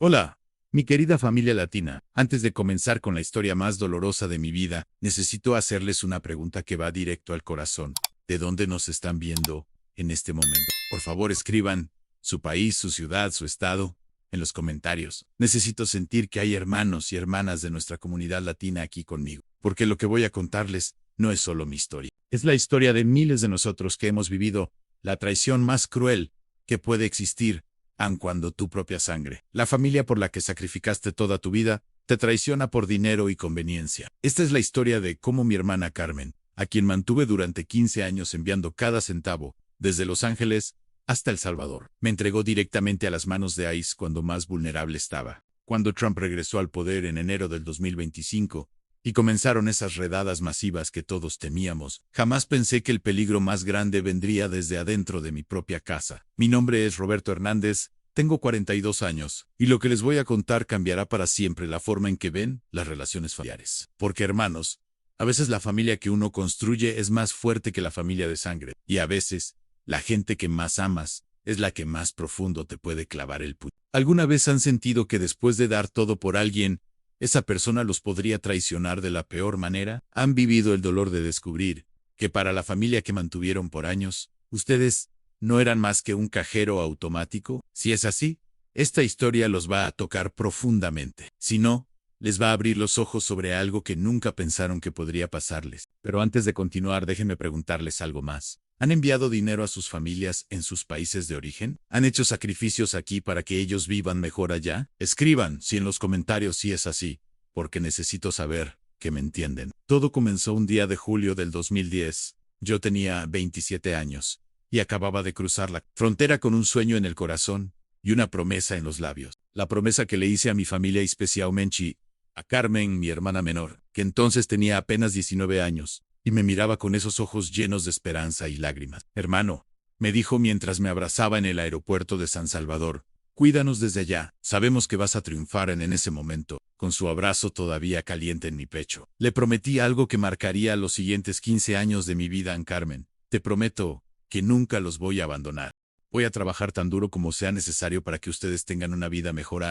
Hola, mi querida familia latina. Antes de comenzar con la historia más dolorosa de mi vida, necesito hacerles una pregunta que va directo al corazón. ¿De dónde nos están viendo en este momento? Por favor, escriban su país, su ciudad, su estado en los comentarios. Necesito sentir que hay hermanos y hermanas de nuestra comunidad latina aquí conmigo, porque lo que voy a contarles no es solo mi historia. Es la historia de miles de nosotros que hemos vivido la traición más cruel que puede existir, aun cuando tu propia sangre, la familia por la que sacrificaste toda tu vida, te traiciona por dinero y conveniencia. Esta es la historia de cómo mi hermana Carmen, a quien mantuve durante 15 años enviando cada centavo, desde Los Ángeles hasta El Salvador, me entregó directamente a las manos de ICE cuando más vulnerable estaba. Cuando Trump regresó al poder en enero del 2025, y comenzaron esas redadas masivas que todos temíamos, jamás pensé que el peligro más grande vendría desde adentro de mi propia casa. Mi nombre es Roberto Hernández, tengo 42 años, y lo que les voy a contar cambiará para siempre la forma en que ven las relaciones familiares. Porque, hermanos, a veces la familia que uno construye es más fuerte que la familia de sangre, y a veces, la gente que más amas es la que más profundo te puede clavar el puño. ¿Alguna vez han sentido que después de dar todo por alguien, esa persona los podría traicionar de la peor manera? ¿Han vivido el dolor de descubrir que para la familia que mantuvieron por años, ustedes no eran más que un cajero automático? Si es así, esta historia los va a tocar profundamente. Si no, les va a abrir los ojos sobre algo que nunca pensaron que podría pasarles. Pero antes de continuar, déjenme preguntarles algo más. ¿Han enviado dinero a sus familias en sus países de origen? ¿Han hecho sacrificios aquí para que ellos vivan mejor allá? Escriban si en los comentarios si es así, porque necesito saber que me entienden. Todo comenzó un día de julio del 2010. Yo tenía 27 años y acababa de cruzar la frontera con un sueño en el corazón y una promesa en los labios. La promesa que le hice a mi familia y especialmente a Carmen, mi hermana menor, que entonces tenía apenas 19 años. Y me miraba con esos ojos llenos de esperanza y lágrimas. Hermano, me dijo mientras me abrazaba en el aeropuerto de San Salvador, cuídanos desde allá, sabemos que vas a triunfar en ese momento, con su abrazo todavía caliente en mi pecho. Le prometí algo que marcaría los siguientes 15 años de mi vida en Carmen. Te prometo que nunca los voy a abandonar. Voy a trabajar tan duro como sea necesario para que ustedes tengan una vida mejor.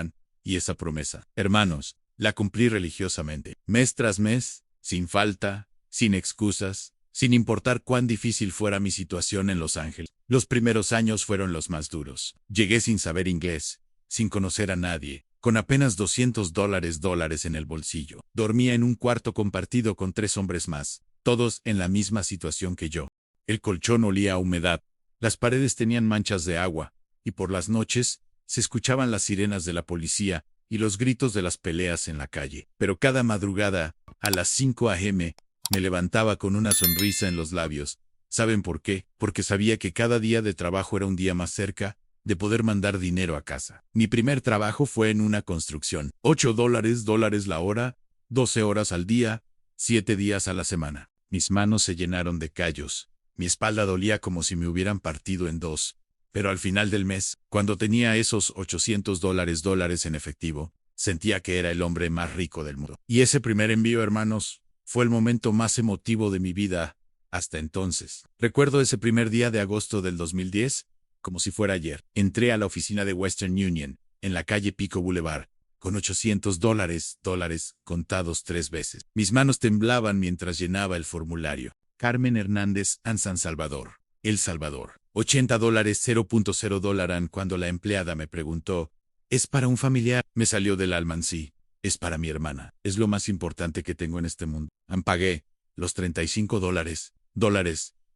Y esa promesa, hermanos, la cumplí religiosamente, mes tras mes, sin falta, sin excusas, sin importar cuán difícil fuera mi situación en Los Ángeles. Los primeros años fueron los más duros. Llegué sin saber inglés, sin conocer a nadie, con apenas $200 en el bolsillo. Dormía en un cuarto compartido con 3 hombres más, todos en la misma situación que yo. El colchón olía a humedad, las paredes tenían manchas de agua, y por las noches se escuchaban las sirenas de la policía y los gritos de las peleas en la calle. Pero cada madrugada, a las 5 a.m., me levantaba con una sonrisa en los labios. ¿Saben por qué? Porque sabía que cada día de trabajo era un día más cerca de poder mandar dinero a casa. Mi primer trabajo fue en una construcción. $8 la hora, 12 horas al día, 7 días a la semana. Mis manos se llenaron de callos. Mi espalda dolía como si me hubieran partido en dos. Pero al final del mes, cuando tenía esos $800 en efectivo, sentía que era el hombre más rico del mundo. Y ese primer envío, hermanos, fue el momento más emotivo de mi vida hasta entonces. Recuerdo ese primer día de agosto del 2010, como si fuera ayer. Entré a la oficina de Western Union, en la calle Pico Boulevard, con $800 contados 3 veces. Mis manos temblaban mientras llenaba el formulario. Carmen Hernández, en San Salvador, El Salvador. $80, $0.0. Cuando la empleada me preguntó, ¿es para un familiar? Me salió del alma sí. Es para mi hermana. Es lo más importante que tengo en este mundo. Pagué los $35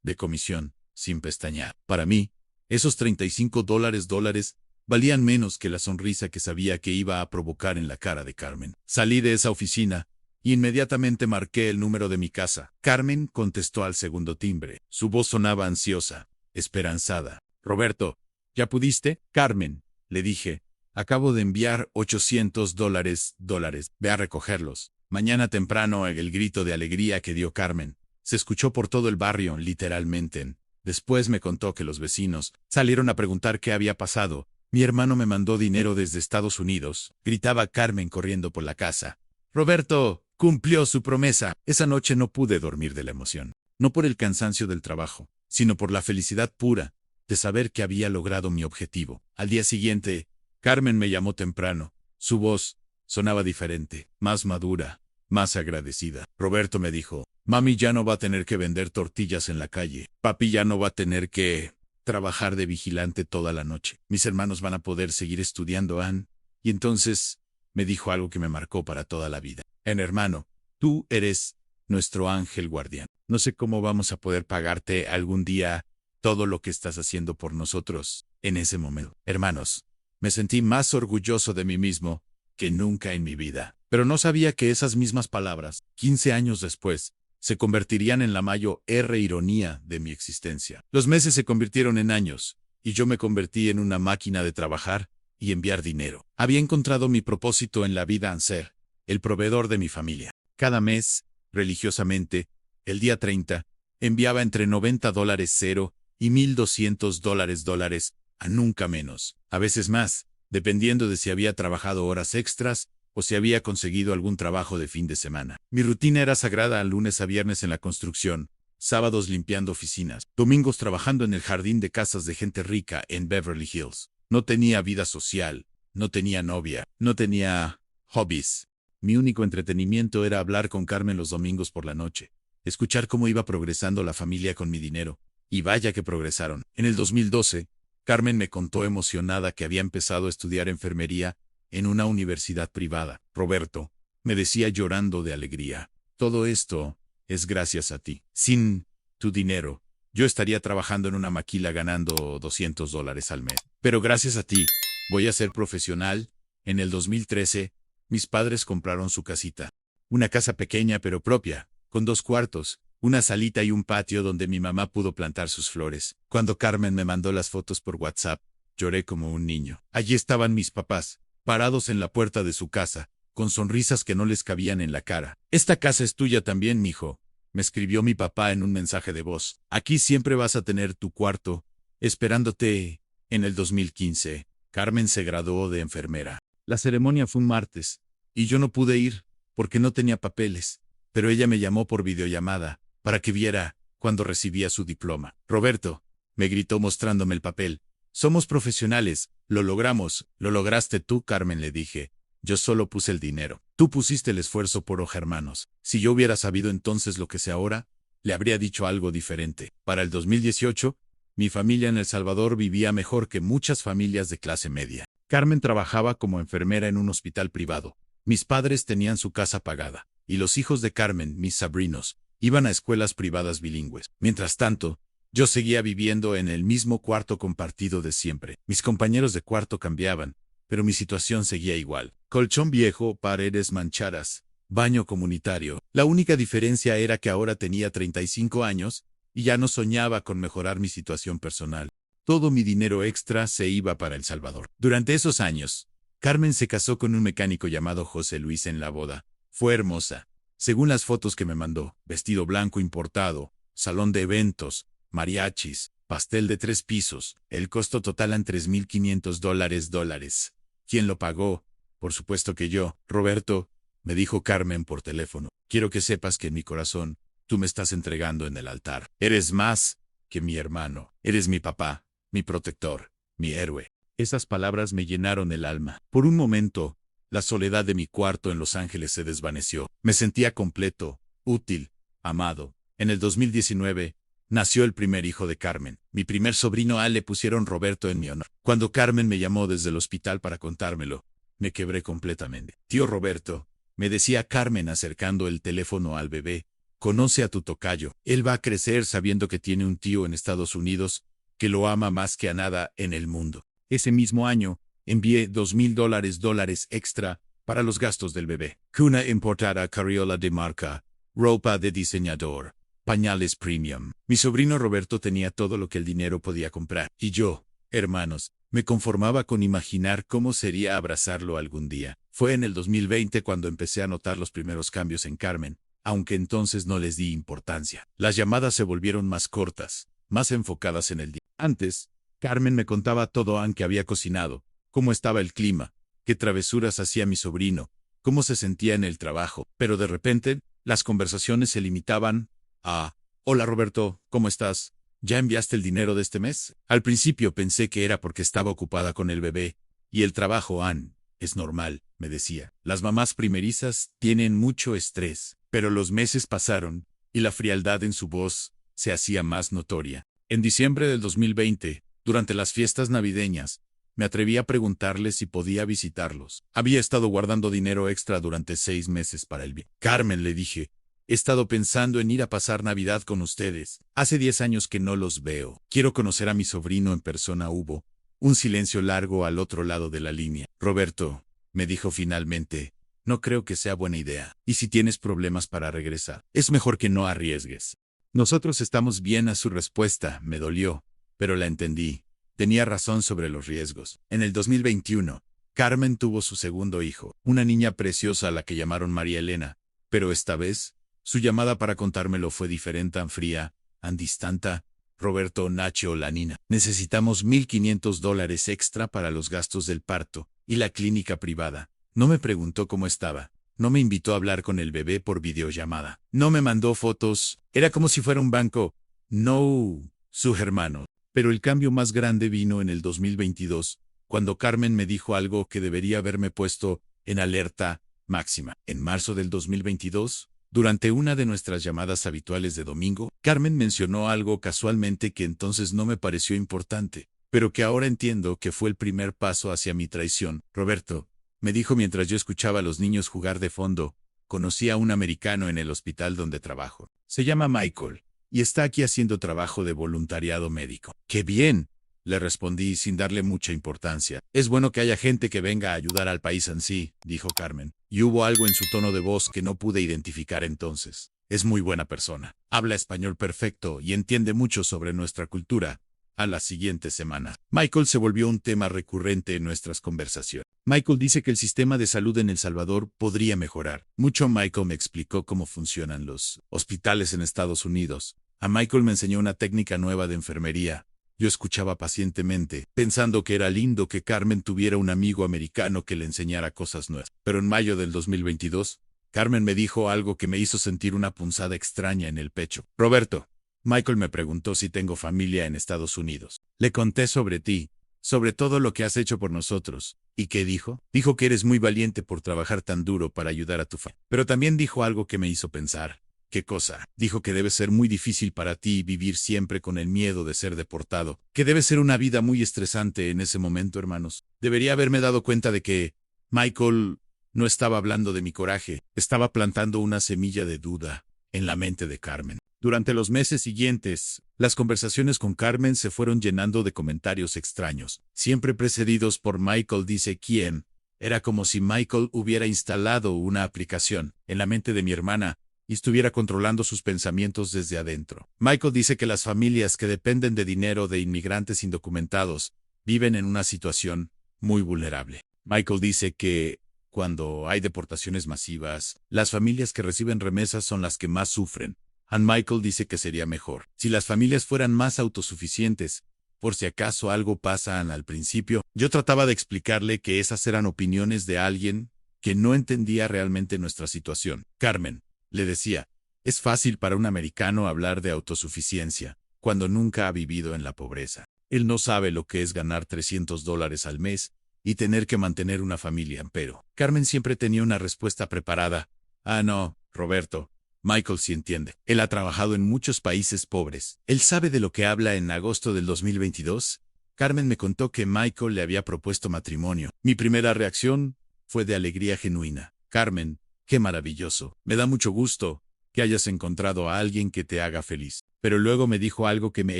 de comisión, sin pestañear. Para mí, esos $35 valían menos que la sonrisa que sabía que iba a provocar en la cara de Carmen. Salí de esa oficina y inmediatamente marqué el número de mi casa. Carmen contestó al segundo timbre. Su voz sonaba ansiosa, esperanzada. Roberto, ¿ya pudiste? Carmen, le dije. Acabo de enviar $800. Ve a recogerlos. Mañana temprano. El grito de alegría que dio Carmen se escuchó por todo el barrio, literalmente. Después me contó que los vecinos salieron a preguntar qué había pasado. Mi hermano me mandó dinero desde Estados Unidos, gritaba Carmen corriendo por la casa. Roberto cumplió su promesa. Esa noche no pude dormir de la emoción. No por el cansancio del trabajo, sino por la felicidad pura de saber que había logrado mi objetivo. Al día siguiente, Carmen me llamó temprano Su voz sonaba diferente, más madura, más agradecida. Roberto me dijo, mami ya no va a tener que vender tortillas en la calle. Papi ya no va a tener que trabajar de vigilante toda la noche. Mis hermanos van a poder seguir estudiando, Ann. Y entonces me dijo algo que me marcó para toda la vida. Hermano, tú eres nuestro ángel guardián. No sé cómo vamos a poder pagarte algún día todo lo que estás haciendo por nosotros en ese momento. Hermanos, me sentí más orgulloso de mí mismo que nunca en mi vida. Pero no sabía que esas mismas palabras, 15 años después, se convertirían en la mayor ironía de mi existencia. Los meses se convirtieron en años, y yo me convertí en una máquina de trabajar y enviar dinero. Había encontrado mi propósito en la vida en ser el proveedor de mi familia. Cada mes, religiosamente, el día 30, enviaba entre $90 cero y $1,200 a nunca menos, a veces más, dependiendo de si había trabajado horas extras o si había conseguido algún trabajo de fin de semana. Mi rutina era sagrada lunes a viernes en la construcción, sábados limpiando oficinas, domingos trabajando en el jardín de casas de gente rica en Beverly Hills. No tenía vida social, no tenía novia, no tenía hobbies. Mi único entretenimiento era hablar con Carmen los domingos por la noche, escuchar cómo iba progresando la familia con mi dinero. Y vaya que progresaron. En el 2012, Carmen me contó emocionada que había empezado a estudiar enfermería en una universidad privada. Roberto, me decía llorando de alegría, todo esto es gracias a ti. Sin tu dinero, yo estaría trabajando en una maquila ganando $200 al mes. Pero gracias a ti, voy a ser profesional. En el 2013, mis padres compraron su casita. Una casa pequeña pero propia, con 2 cuartos, una salita y un patio donde mi mamá pudo plantar sus flores. Cuando Carmen me mandó las fotos por WhatsApp, lloré como un niño. Allí estaban mis papás, parados en la puerta de su casa, con sonrisas que no les cabían en la cara. Esta casa es tuya también, mijo, me escribió mi papá en un mensaje de voz. Aquí siempre vas a tener tu cuarto, esperándote. En el 2015, Carmen se graduó de enfermera. La ceremonia fue un martes, y yo no pude ir, porque no tenía papeles, pero ella me llamó por videollamada, para que viera cuando recibía su diploma. Roberto, me gritó mostrándome el papel. Somos profesionales, lo logramos. Lo lograste tú, Carmen, le dije. Yo solo puse el dinero. Tú pusiste el esfuerzo por hermanos. Si yo hubiera sabido entonces lo que sé ahora, le habría dicho algo diferente. Para el 2018, mi familia en El Salvador vivía mejor que muchas familias de clase media. Carmen trabajaba como enfermera en un hospital privado. Mis padres tenían su casa pagada, y los hijos de Carmen, mis sobrinos, iban a escuelas privadas bilingües. Mientras tanto, yo seguía viviendo en el mismo cuarto compartido de siempre. Mis compañeros de cuarto cambiaban, pero mi situación seguía igual. Colchón viejo, paredes manchadas, baño comunitario. La única diferencia era que ahora tenía 35 años y ya no soñaba con mejorar mi situación personal. Todo mi dinero extra se iba para El Salvador. Durante esos años, Carmen se casó con un mecánico llamado José Luis en la boda. Fue hermosa. Según las fotos que me mandó, vestido blanco importado, salón de eventos, mariachis, pastel de 3 pisos. El costo total en $3,500. ¿Quién lo pagó? Por supuesto que yo. Roberto, me dijo Carmen por teléfono, quiero que sepas que en mi corazón, tú me estás entregando en el altar. Eres más que mi hermano. Eres mi papá, mi protector, mi héroe. Esas palabras me llenaron el alma. Por un momento, la soledad de mi cuarto en Los Ángeles se desvaneció. Me sentía completo, útil, amado. En el 2019, nació el primer hijo de Carmen. Mi primer sobrino Al le pusieron Roberto en mi honor. Cuando Carmen me llamó desde el hospital para contármelo, me quebré completamente. Tío Roberto, me decía Carmen acercando el teléfono al bebé, conoce a tu tocayo. Él va a crecer sabiendo que tiene un tío en Estados Unidos que lo ama más que a nada en el mundo. Ese mismo año, envié $2,000 extra para los gastos del bebé. Cuna importada carriola de marca, ropa de diseñador, pañales premium. Mi sobrino Roberto tenía todo lo que el dinero podía comprar. Y yo, hermanos, me conformaba con imaginar cómo sería abrazarlo algún día. Fue en el 2020 cuando empecé a notar los primeros cambios en Carmen, aunque entonces no les di importancia. Las llamadas se volvieron más cortas, más enfocadas en el día. Antes, Carmen me contaba todo aunque había cocinado, cómo estaba el clima, qué travesuras hacía mi sobrino, cómo se sentía en el trabajo. Pero de repente, las conversaciones se limitaban a: hola Roberto, ¿cómo estás? ¿Ya enviaste el dinero de este mes? Al principio pensé que era porque estaba ocupada con el bebé y el trabajo, Ann. Es normal, me decía. Las mamás primerizas tienen mucho estrés. Pero los meses pasaron, y la frialdad en su voz se hacía más notoria. En diciembre del 2020, durante las fiestas navideñas, me atreví a preguntarle si podía visitarlos. Había estado guardando dinero extra durante 6 meses para el viaje. Carmen, le dije, he estado pensando en ir a pasar Navidad con ustedes. Hace 10 años que no los veo. Quiero conocer a mi sobrino en persona. Hubo un silencio largo al otro lado de la línea. Roberto, me dijo finalmente, no creo que sea buena idea. Y si tienes problemas para regresar, es mejor que no arriesgues. Nosotros estamos bien. A su respuesta me dolió, pero la entendí. Tenía razón sobre los riesgos. En el 2021, Carmen tuvo su segundo hijo, una niña preciosa a la que llamaron María Elena, pero esta vez, su llamada para contármelo fue diferente, tan fría, tan distante. Roberto, Nacho, la nina. Necesitamos $1,500 extra para los gastos del parto y la clínica privada. No me preguntó cómo estaba. No me invitó a hablar con el bebé por videollamada. No me mandó fotos. Era como si fuera un banco. No, su hermano. Pero el cambio más grande vino en el 2022, cuando Carmen me dijo algo que debería haberme puesto en alerta máxima. En marzo del 2022, durante una de nuestras llamadas habituales de domingo, Carmen mencionó algo casualmente que entonces no me pareció importante, pero que ahora entiendo que fue el primer paso hacia mi traición. Roberto, me dijo mientras yo escuchaba a los niños jugar de fondo, conocí a un americano en el hospital donde trabajo. Se llama Michael, y está aquí haciendo trabajo de voluntariado médico. ¡Qué bien!, le respondí sin darle mucha importancia. Es bueno que haya gente que venga a ayudar al país en sí, dijo Carmen, y hubo algo en su tono de voz que no pude identificar entonces. Es muy buena persona. Habla español perfecto y entiende mucho sobre nuestra cultura. A la siguiente semana, Michael se volvió un tema recurrente en nuestras conversaciones. Michael dice que el sistema de salud en El Salvador podría mejorar. Michael me explicó cómo funcionan los hospitales en Estados Unidos. A Michael me enseñó una técnica nueva de enfermería. Yo escuchaba pacientemente, pensando que era lindo que Carmen tuviera un amigo americano que le enseñara cosas nuevas. Pero en mayo del 2022, Carmen me dijo algo que me hizo sentir una punzada extraña en el pecho. Roberto, Michael me preguntó si tengo familia en Estados Unidos. Le conté sobre ti, sobre todo lo que has hecho por nosotros. ¿Y qué dijo? Dijo que eres muy valiente por trabajar tan duro para ayudar a tu familia. Pero también dijo algo que me hizo pensar. ¿Qué cosa? Dijo que debe ser muy difícil para ti vivir siempre con el miedo de ser deportado. Que debe ser una vida muy estresante en ese momento, hermanos. Debería haberme dado cuenta de que Michael no estaba hablando de mi coraje. Estaba plantando una semilla de duda en la mente de Carmen. Durante los meses siguientes, las conversaciones con Carmen se fueron llenando de comentarios extraños, siempre precedidos por Michael dice quién. Era como si Michael hubiera instalado una aplicación en la mente de mi hermana y estuviera controlando sus pensamientos desde adentro. Michael dice que las familias que dependen de dinero de inmigrantes indocumentados viven en una situación muy vulnerable. Michael dice que cuando hay deportaciones masivas, las familias que reciben remesas son las que más sufren. Michael dice que sería mejor si las familias fueran más autosuficientes. Por si acaso algo pasa al principio, yo trataba de explicarle que esas eran opiniones de alguien que no entendía realmente nuestra situación. Carmen, le decía, es fácil para un americano hablar de autosuficiencia cuando nunca ha vivido en la pobreza. Él no sabe lo que es ganar $300 al mes y tener que mantener una familia. Pero Carmen siempre tenía una respuesta preparada. No, Roberto. Michael sí entiende. Él ha trabajado en muchos países pobres. Él sabe de lo que habla. En agosto del 2022, Carmen me contó que Michael le había propuesto matrimonio. Mi primera reacción fue de alegría genuina. Carmen, qué maravilloso. Me da mucho gusto que hayas encontrado a alguien que te haga feliz. Pero luego me dijo algo que me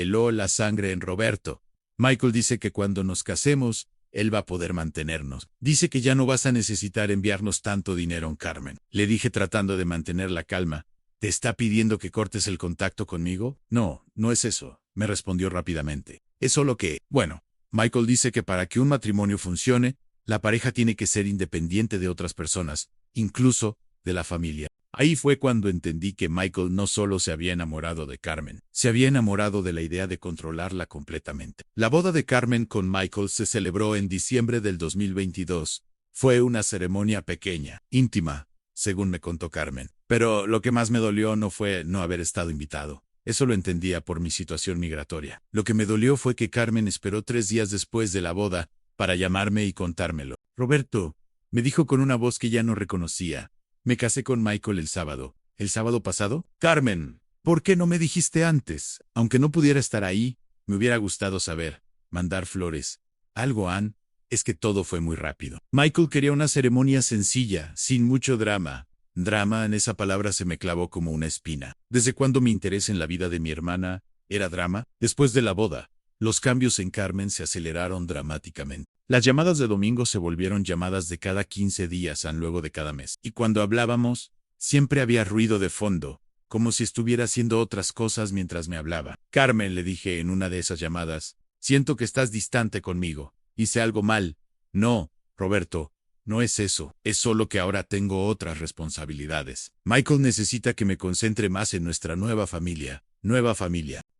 heló la sangre en Roberto. Michael dice que cuando nos casemos, él va a poder mantenernos. Dice que ya no vas a necesitar enviarnos tanto dinero, Carmen. Le dije tratando de mantener la calma. ¿Te está pidiendo que cortes el contacto conmigo? No, no es eso, me respondió rápidamente. Es solo que, bueno, Michael dice que para que un matrimonio funcione, la pareja tiene que ser independiente de otras personas, incluso de la familia. Ahí fue cuando entendí que Michael no solo se había enamorado de Carmen, se había enamorado de la idea de controlarla completamente. La boda de Carmen con Michael se celebró en diciembre del 2022. Fue una ceremonia pequeña, íntima, según me contó Carmen. Pero lo que más me dolió no fue no haber estado invitado. Eso lo entendía por mi situación migratoria. Lo que me dolió fue que Carmen esperó 3 días después de la boda para llamarme y contármelo. Roberto, Me dijo con una voz que ya no reconocía. Me casé con Michael el sábado. ¿El sábado pasado? Carmen, ¿por qué no me dijiste antes? Aunque no pudiera estar ahí, me hubiera gustado saber. Mandar flores. Algo, Ann. Es que todo fue muy rápido. Michael quería una ceremonia sencilla, sin mucho drama. Drama, en esa palabra se me clavó como una espina. ¿Desde cuándo mi interés en la vida de mi hermana era drama? Después de la boda, los cambios en Carmen se aceleraron dramáticamente. Las llamadas de domingo se volvieron llamadas de cada 15 días luego de cada mes. Y cuando hablábamos, siempre había ruido de fondo, como si estuviera haciendo otras cosas mientras me hablaba. Carmen, le dije en una de esas llamadas, siento que estás distante conmigo. ¿Hice algo mal? No, Roberto. No es eso, es solo que ahora tengo otras responsabilidades. Michael necesita que me concentre más en nuestra nueva familia.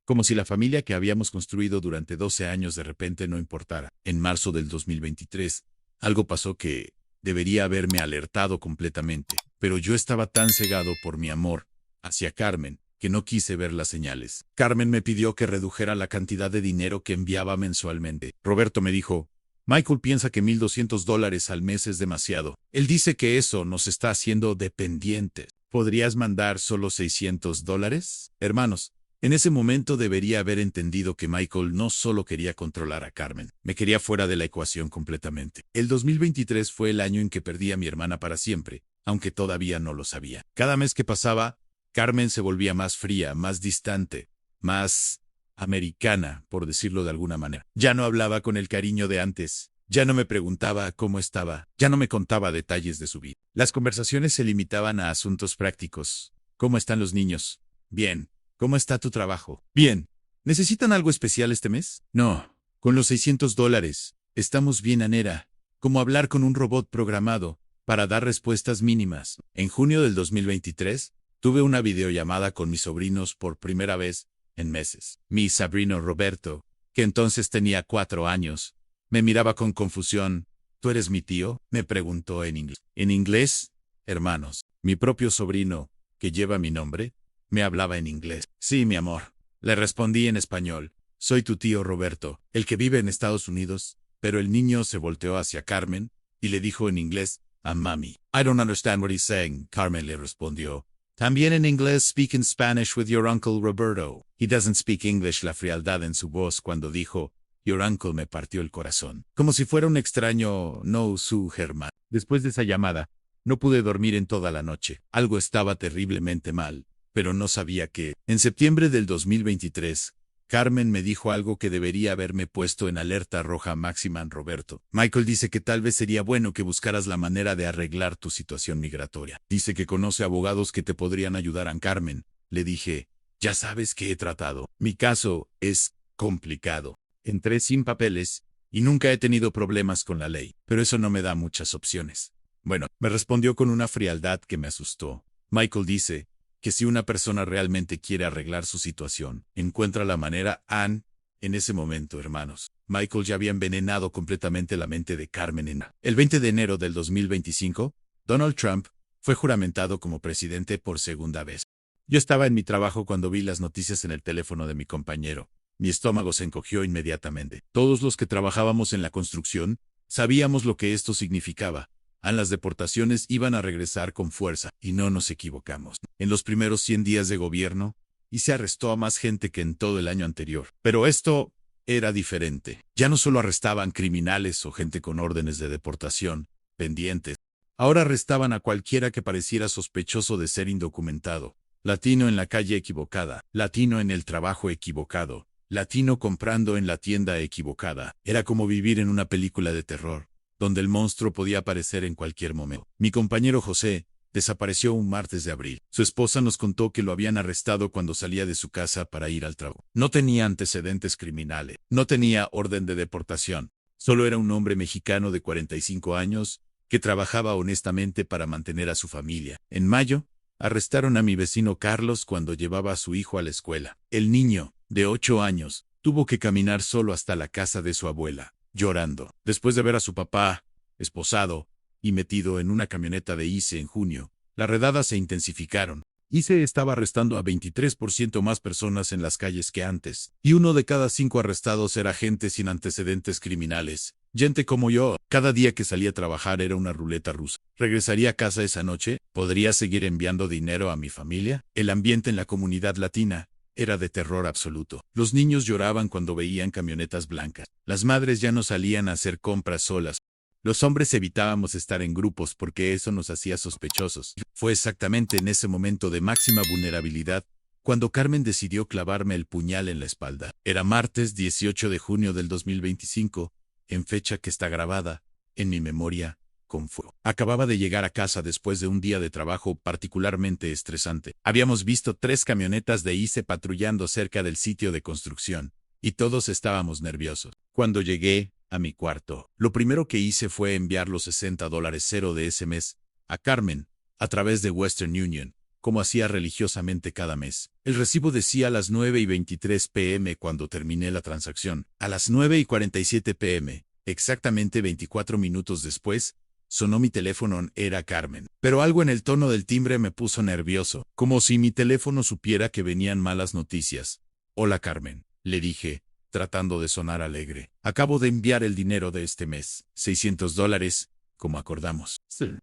Como si la familia que habíamos construido durante 12 años de repente no importara. En marzo del 2023, algo pasó que debería haberme alertado completamente, pero yo estaba tan cegado por mi amor hacia Carmen que no quise ver las señales. Carmen me pidió que redujera la cantidad de dinero que enviaba mensualmente. Roberto me dijo, Michael piensa que $1,200 al mes es demasiado. Él dice que eso nos está haciendo dependientes. ¿Podrías mandar solo $600? Hermanos, en ese momento debería haber entendido que Michael no solo quería controlar a Carmen, me quería fuera de la ecuación completamente. El 2023 fue el año en que perdí a mi hermana para siempre, aunque todavía no lo sabía. Cada mes que pasaba, Carmen se volvía más fría, más distante, más americana, por decirlo de alguna manera. Ya no hablaba con el cariño de antes. Ya no me preguntaba cómo estaba. Ya no me contaba detalles de su vida. Las conversaciones se limitaban a asuntos prácticos. ¿Cómo están los niños? Bien. ¿Cómo está tu trabajo? Bien. ¿Necesitan algo especial este mes? No. Con los $600. Estamos bien, Anera. Como hablar con un robot programado para dar respuestas mínimas. En junio del 2023, tuve una videollamada con mis sobrinos por primera vez en meses. Mi sobrino Roberto, que entonces tenía 4 años, me miraba con confusión. ¿Tú eres mi tío?, me preguntó en inglés. ¿En inglés? Hermanos, mi propio sobrino, que lleva mi nombre, me hablaba en inglés. Sí, mi amor. Le respondí en español. Soy tu tío Roberto, el que vive en Estados Unidos. Pero el niño se volteó hacia Carmen y le dijo en inglés a mami. I don't understand what he's saying, Carmen le respondió. También en inglés, speak in Spanish with your uncle Roberto. He doesn't speak English. La frialdad en su voz cuando dijo, your uncle me partió el corazón. Como si fuera un extraño, no su Germán. Después de esa llamada, no pude dormir en toda la noche. Algo estaba terriblemente mal, pero no sabía qué. En septiembre del 2023, Carmen me dijo algo que debería haberme puesto en alerta roja máxima. Roberto, Michael dice que tal vez sería bueno que buscaras la manera de arreglar tu situación migratoria. Dice que conoce abogados que te podrían ayudar. A Carmen le dije, ya sabes que he tratado. Mi caso es complicado. Entré sin papeles y nunca he tenido problemas con la ley, pero eso no me da muchas opciones. Bueno, me respondió con una frialdad que me asustó. Michael dice que si una persona realmente quiere arreglar su situación, encuentra la manera. En ese momento, hermanos, Michael ya había envenenado completamente la mente de Carmen. El 20 de enero del 2025, Donald Trump fue juramentado como presidente por segunda vez. Yo estaba en mi trabajo cuando vi las noticias en el teléfono de mi compañero. Mi estómago se encogió inmediatamente. Todos los que trabajábamos en la construcción sabíamos lo que esto significaba. Las deportaciones iban a regresar con fuerza, y no nos equivocamos. En los primeros 100 días de gobierno, y se arrestó a más gente que en todo el año anterior. Pero esto era diferente. Ya no solo arrestaban criminales o gente con órdenes de deportación pendientes. Ahora arrestaban a cualquiera que pareciera sospechoso de ser indocumentado. Latino en la calle equivocada. Latino en el trabajo equivocado. Latino comprando en la tienda equivocada. Era como vivir en una película de terror, donde el monstruo podía aparecer en cualquier momento. Mi compañero José desapareció un martes de abril. Su esposa nos contó que lo habían arrestado cuando salía de su casa para ir al trabajo. No tenía antecedentes criminales, no tenía orden de deportación. Solo era un hombre mexicano de 45 años que trabajaba honestamente para mantener a su familia. En mayo, arrestaron a mi vecino Carlos cuando llevaba a su hijo a la escuela. El niño, de 8 años, tuvo que caminar solo hasta la casa de su abuela, llorando. Después de ver a su papá esposado y metido en una camioneta de ICE en junio, las redadas se intensificaron. ICE estaba arrestando a 23% más personas en las calles que antes, y 1 de cada 5 arrestados era gente sin antecedentes criminales. Gente como yo, cada día que salía a trabajar era una ruleta rusa. ¿Regresaría a casa esa noche? ¿Podría seguir enviando dinero a mi familia? El ambiente en la comunidad latina era de terror absoluto. Los niños lloraban cuando veían camionetas blancas. Las madres ya no salían a hacer compras solas. Los hombres evitábamos estar en grupos porque eso nos hacía sospechosos. Fue exactamente en ese momento de máxima vulnerabilidad cuando Carmen decidió clavarme el puñal en la espalda. Era martes 18 de junio del 2025, en fecha que está grabada en mi memoria con fuego. Acababa de llegar a casa después de un día de trabajo particularmente estresante. Habíamos visto 3 camionetas de ICE patrullando cerca del sitio de construcción, y todos estábamos nerviosos. Cuando llegué a mi cuarto, lo primero que hice fue enviar los $60 de ese mes a Carmen a través de Western Union, como hacía religiosamente cada mes. El recibo decía a las 9:23 p.m. cuando terminé la transacción. A las 9:47 p.m., exactamente 24 minutos después, sonó mi teléfono. Era Carmen. Pero algo en el tono del timbre me puso nervioso, como si mi teléfono supiera que venían malas noticias. Hola Carmen, le dije, tratando de sonar alegre. Acabo de enviar el dinero de este mes, $600, como acordamos.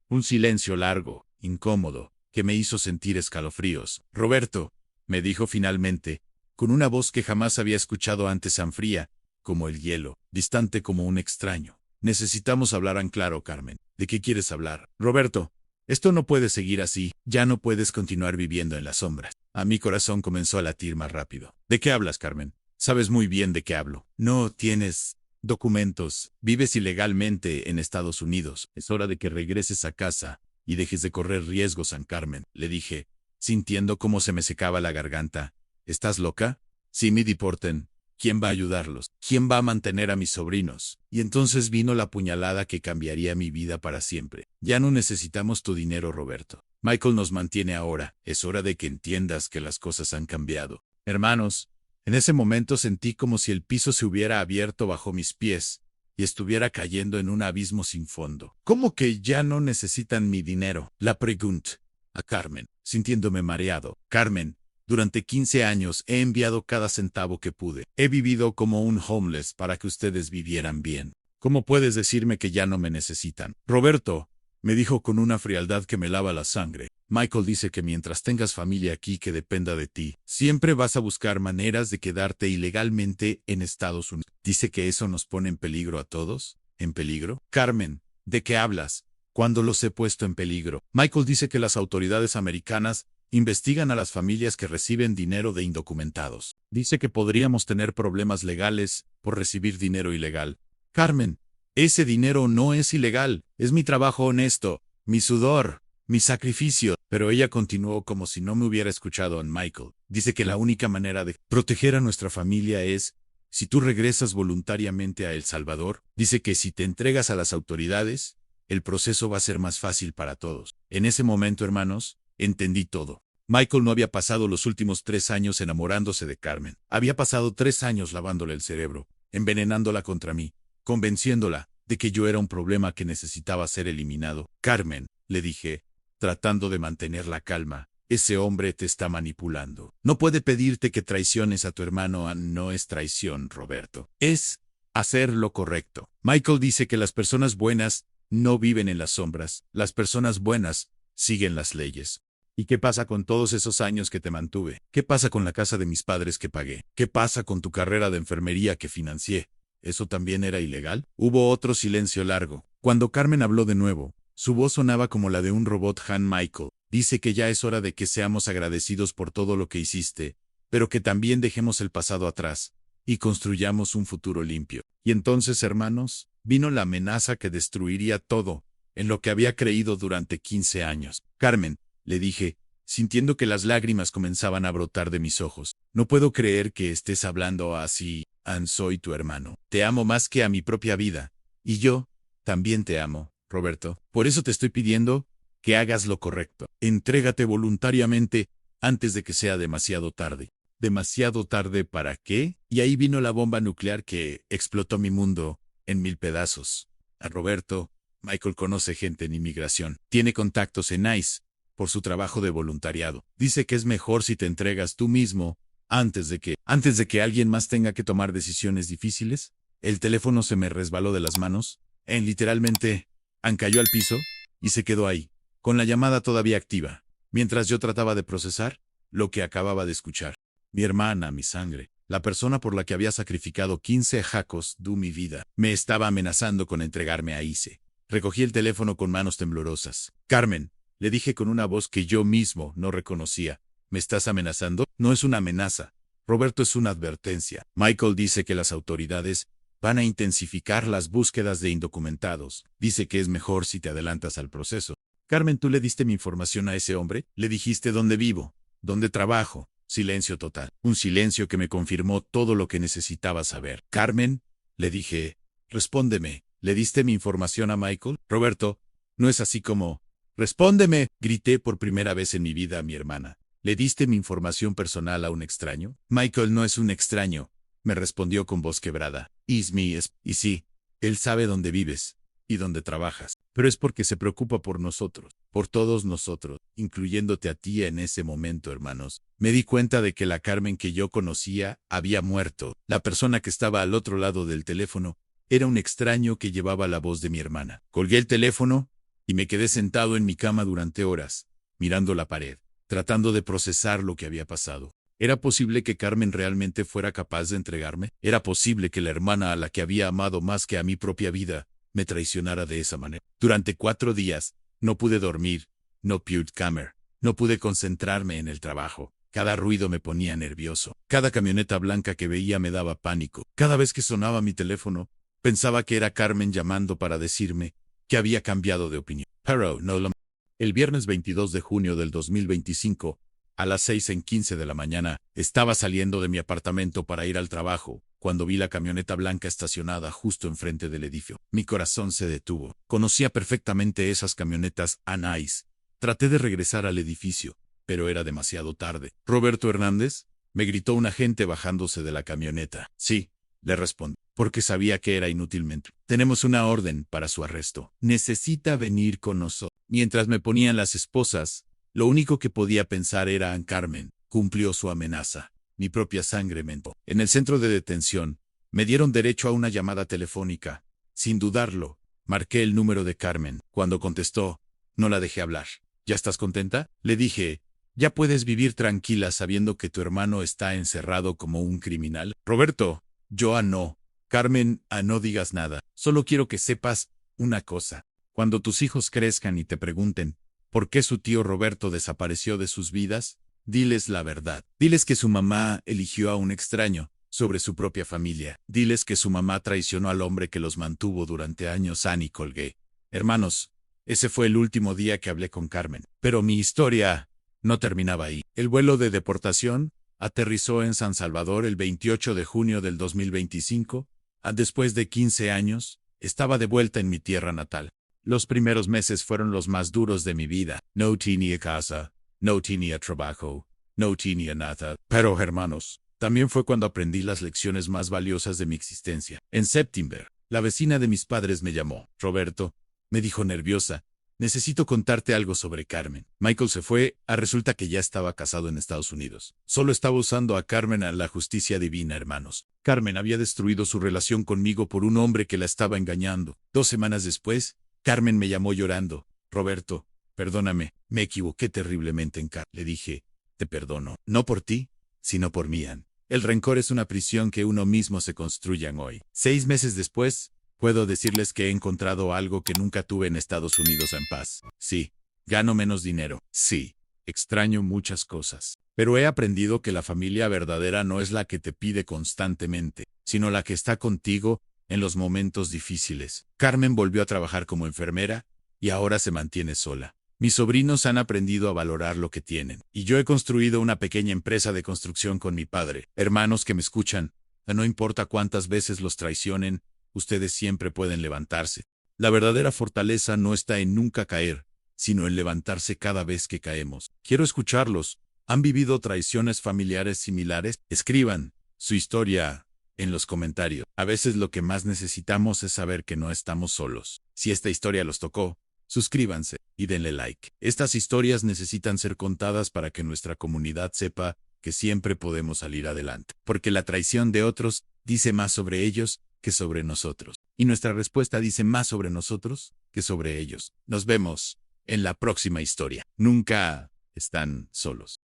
Un silencio largo, incómodo, que me hizo sentir escalofríos. Roberto, me dijo finalmente, con una voz que jamás había escuchado antes, tan fría como el hielo, distante como un extraño. Necesitamos hablar en claro, Carmen. ¿De qué quieres hablar? Roberto, esto no puede seguir así. Ya no puedes continuar viviendo en las sombras. A mi corazón comenzó a latir más rápido. ¿De qué hablas, Carmen? Sabes muy bien de qué hablo. No tienes documentos. Vives ilegalmente en Estados Unidos. Es hora de que regreses a casa y dejes de correr riesgos, San Carmen, le dije, sintiendo cómo se me secaba la garganta. ¿Estás loca? Si me deporten, ¿quién va a ayudarlos? ¿Quién va a mantener a mis sobrinos? Y entonces vino la puñalada que cambiaría mi vida para siempre. Ya no necesitamos tu dinero, Roberto. Michael nos mantiene ahora. Es hora de que entiendas que las cosas han cambiado. Hermanos, en ese momento sentí como si el piso se hubiera abierto bajo mis pies y estuviera cayendo en un abismo sin fondo. ¿Cómo que ya no necesitan mi dinero? La pregunté a Carmen, sintiéndome mareado. Carmen, durante 15 años he enviado cada centavo que pude. He vivido como un homeless para que ustedes vivieran bien. ¿Cómo puedes decirme que ya no me necesitan? Roberto, me dijo con una frialdad que me lava la sangre. Michael dice que mientras tengas familia aquí que dependa de ti, siempre vas a buscar maneras de quedarte ilegalmente en Estados Unidos. ¿Dice que eso nos pone en peligro a todos? ¿En peligro? Carmen, ¿de qué hablas? ¿Cuándo los he puesto en peligro? Michael dice que las autoridades americanas investigan a las familias que reciben dinero de indocumentados. Dice que podríamos tener problemas legales por recibir dinero ilegal. Carmen, ese dinero no es ilegal, es mi trabajo honesto, mi sudor, mi sacrificio. Pero ella continuó como si no me hubiera escuchado en Michael. Dice que la única manera de proteger a nuestra familia es si tú regresas voluntariamente a El Salvador. Dice que si te entregas a las autoridades, el proceso va a ser más fácil para todos. En ese momento, hermanos, entendí todo. Michael no había pasado los últimos 3 años enamorándose de Carmen. Había pasado 3 años lavándole el cerebro, envenenándola contra mí, convenciéndola de que yo era un problema que necesitaba ser eliminado. Carmen, le dije, tratando de mantener la calma, ese hombre te está manipulando. No puede pedirte que traiciones a tu hermano. No es traición, Roberto. Es hacer lo correcto. Michael dice que las personas buenas no viven en las sombras. Las personas buenas siguen las leyes. ¿Y qué pasa con todos esos años que te mantuve? ¿Qué pasa con la casa de mis padres que pagué? ¿Qué pasa con tu carrera de enfermería que financié? ¿Eso también era ilegal? Hubo otro silencio largo. Cuando Carmen habló de nuevo, su voz sonaba como la de un robot. Michael dice que ya es hora de que seamos agradecidos por todo lo que hiciste, pero que también dejemos el pasado atrás y construyamos un futuro limpio. Y entonces, hermanos, vino la amenaza que destruiría todo en lo que había creído durante 15 años. Carmen, le dije, sintiendo que las lágrimas comenzaban a brotar de mis ojos, no puedo creer que estés hablando así. Soy tu hermano. Te amo más que a mi propia vida. Y yo también te amo, Roberto. Por eso te estoy pidiendo que hagas lo correcto. Entrégate voluntariamente antes de que sea demasiado tarde. ¿Demasiado tarde para qué? Y ahí vino la bomba nuclear que explotó mi mundo en 1000 pedazos. A Roberto, Michael conoce gente en inmigración. Tiene contactos en ICE por su trabajo de voluntariado. Dice que es mejor si te entregas tú mismo antes de que alguien más tenga que tomar decisiones difíciles. El teléfono se me resbaló de las manos, literalmente, cayó al piso, y se quedó ahí, con la llamada todavía activa, mientras yo trataba de procesar lo que acababa de escuchar. Mi hermana, mi sangre, la persona por la que había sacrificado 15 jacos de mi vida, me estaba amenazando con entregarme a Ise. Recogí el teléfono con manos temblorosas. Carmen, le dije con una voz que yo mismo no reconocía. ¿Me estás amenazando? No es una amenaza. Roberto, es una advertencia. Michael dice que las autoridades van a intensificar las búsquedas de indocumentados. Dice que es mejor si te adelantas al proceso. Carmen, ¿tú le diste mi información a ese hombre? Le dijiste dónde vivo, dónde trabajo. Silencio total. Un silencio que me confirmó todo lo que necesitaba saber. Carmen, le dije, respóndeme. ¿Le diste mi información a Michael? Roberto, no es así como... Respóndeme, grité por primera vez en mi vida a mi hermana. ¿Le diste mi información personal a un extraño? Michael no es un extraño, me respondió con voz quebrada. Y sí, él sabe dónde vives y dónde trabajas, pero es porque se preocupa por nosotros, por todos nosotros, incluyéndote a ti en ese momento, hermanos. Me di cuenta de que la Carmen que yo conocía había muerto. La persona que estaba al otro lado del teléfono era un extraño que llevaba la voz de mi hermana. Colgué el teléfono y me quedé sentado en mi cama durante horas, mirando la pared, tratando de procesar lo que había pasado. ¿Era posible que Carmen realmente fuera capaz de entregarme? ¿Era posible que la hermana a la que había amado más que a mi propia vida me traicionara de esa manera? Durante 4 días, no pude dormir, no pude comer, no pude concentrarme en el trabajo. Cada ruido me ponía nervioso. Cada camioneta blanca que veía me daba pánico. Cada vez que sonaba mi teléfono, pensaba que era Carmen llamando para decirme que había cambiado de opinión. Pero no lo... El viernes 22 de junio del 2025, a las 6:15 de la mañana, estaba saliendo de mi apartamento para ir al trabajo, cuando vi la camioneta blanca estacionada justo enfrente del edificio. Mi corazón se detuvo. Conocía perfectamente esas camionetas Anais. Traté de regresar al edificio, pero era demasiado tarde. ¿Roberto Hernández?, me gritó un agente bajándose de la camioneta. Sí, le respondí, porque sabía que era inútilmente. Tenemos una orden para su arresto. Necesita venir con nosotros. Mientras me ponían las esposas, lo único que podía pensar era en Carmen. Cumplió su amenaza. Mi propia sangre mentó. En el centro de detención, me dieron derecho a una llamada telefónica. Sin dudarlo, marqué el número de Carmen. Cuando contestó, no la dejé hablar. ¿Ya estás contenta?, le dije. Ya puedes vivir tranquila sabiendo que tu hermano está encerrado como un criminal. Roberto, yo no. Carmen, no digas nada. Solo quiero que sepas una cosa. Cuando tus hijos crezcan y te pregunten por qué su tío Roberto desapareció de sus vidas, diles la verdad. Diles que su mamá eligió a un extraño sobre su propia familia. Diles que su mamá traicionó al hombre que los mantuvo durante años. Y colgué. Hermanos, ese fue el último día que hablé con Carmen. Pero mi historia no terminaba ahí. El vuelo de deportación aterrizó en San Salvador el 28 de junio del 2025. Después de 15 años, estaba de vuelta en mi tierra natal. Los primeros meses fueron los más duros de mi vida. No tenía casa, no tenía trabajo, no tenía nada. Pero, hermanos, también fue cuando aprendí las lecciones más valiosas de mi existencia. En septiembre, la vecina de mis padres me llamó. Roberto, me dijo nerviosa, necesito contarte algo sobre Carmen. Michael se fue. Resulta que ya estaba casado en Estados Unidos. Solo estaba usando a Carmen a la justicia divina, hermanos. Carmen había destruido su relación conmigo por un hombre que la estaba engañando. 2 semanas después, Carmen me llamó llorando. Roberto, perdóname, me equivoqué terriblemente en Carmen. Le dije, te perdono, no por ti, sino por mí. El rencor es una prisión que uno mismo se construye hoy. 6 meses después, puedo decirles que he encontrado algo que nunca tuve en Estados Unidos: en paz. Sí, gano menos dinero. Sí, extraño muchas cosas. Pero he aprendido que la familia verdadera no es la que te pide constantemente, sino la que está contigo en los momentos difíciles. Carmen volvió a trabajar como enfermera y ahora se mantiene sola. Mis sobrinos han aprendido a valorar lo que tienen. Y yo he construido una pequeña empresa de construcción con mi padre. Hermanos que me escuchan, no importa cuántas veces los traicionen, ustedes siempre pueden levantarse. La verdadera fortaleza no está en nunca caer, sino en levantarse cada vez que caemos. Quiero escucharlos. ¿Han vivido traiciones familiares similares? Escriban su historia en los comentarios. A veces lo que más necesitamos es saber que no estamos solos. Si esta historia los tocó, suscríbanse y denle like. Estas historias necesitan ser contadas para que nuestra comunidad sepa que siempre podemos salir adelante. Porque la traición de otros dice más sobre ellos que sobre nosotros. Y nuestra respuesta dice más sobre nosotros que sobre ellos. Nos vemos en la próxima historia. Nunca están solos.